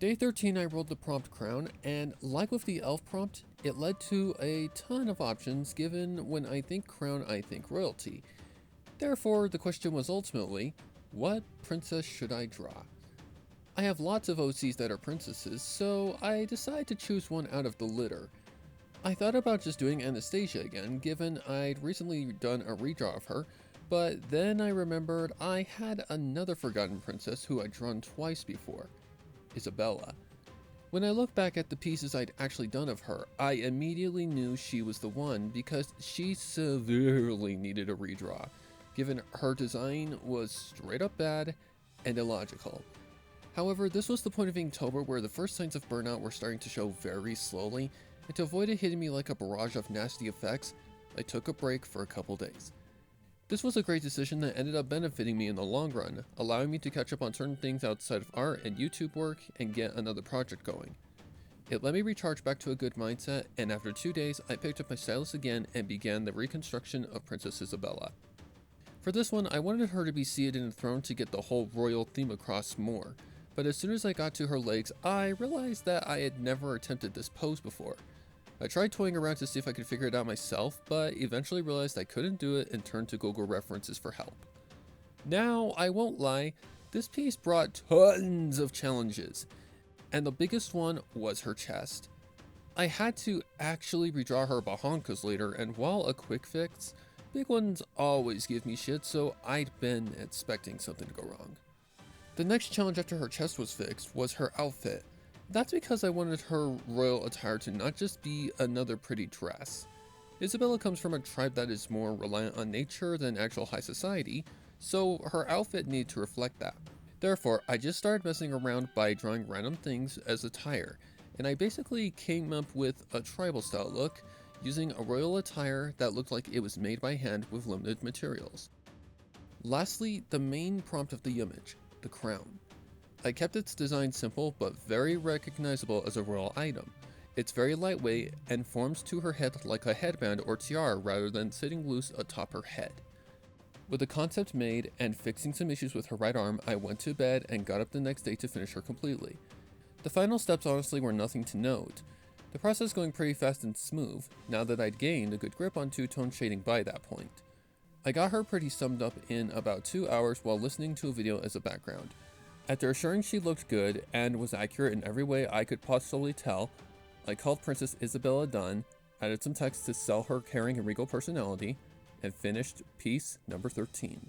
Day 13 I rolled the prompt crown, and like with the elf prompt, it led to a ton of options given when I think crown I think royalty. Therefore, the question was ultimately, what princess should I draw? I have lots of OCs that are princesses, so I decided to choose one out of the litter. I thought about just doing Anastasia again, given I'd recently done a redraw of her, but then I remembered I had another forgotten princess who I'd drawn twice before, Isabella. When I look back at the pieces I'd actually done of her, I immediately knew she was the one because she severely needed a redraw, given her design was straight up bad and illogical. However, this was the point of Inktober where the first signs of burnout were starting to show very slowly, and to avoid it hitting me like a barrage of nasty effects, I took a break for a couple days. This was a great decision that ended up benefiting me in the long run, allowing me to catch up on certain things outside of art and YouTube work and get another project going. It let me recharge back to a good mindset, and after 2 days, I picked up my stylus again and began the reconstruction of Princess Isabella. For this one, I wanted her to be seated in a throne to get the whole royal theme across more, but as soon as I got to her legs, I realized that I had never attempted this pose before. I tried toying around to see if I could figure it out myself, but eventually realized I couldn't do it and turned to Google references for help. Now, I won't lie, this piece brought tons of challenges, and the biggest one was her chest. I had to actually redraw her bahonkas later, and while a quick fix, big ones always give me shit, so I'd been expecting something to go wrong. The next challenge after her chest was fixed was her outfit. That's because I wanted her royal attire to not just be another pretty dress. Isabella comes from a tribe that is more reliant on nature than actual high society, so her outfit needed to reflect that. Therefore, I just started messing around by drawing random things as attire, and I basically came up with a tribal style look, using a royal attire that looked like it was made by hand with limited materials. Lastly, the main prompt of the image, the crown. I kept its design simple but very recognizable as a royal item. It's very lightweight and forms to her head like a headband or tiara rather than sitting loose atop her head. With the concept made and fixing some issues with her right arm, I went to bed and got up the next day to finish her completely. The final steps honestly were nothing to note. The process going pretty fast and smooth, now that I'd gained a good grip on two-tone shading by that point. I got her pretty summed up in about 2 hours while listening to a video as a background. After assuring she looked good and was accurate in every way I could possibly tell, I called Princess Isabella done, added some text to sell her caring and regal personality, and finished piece number 13.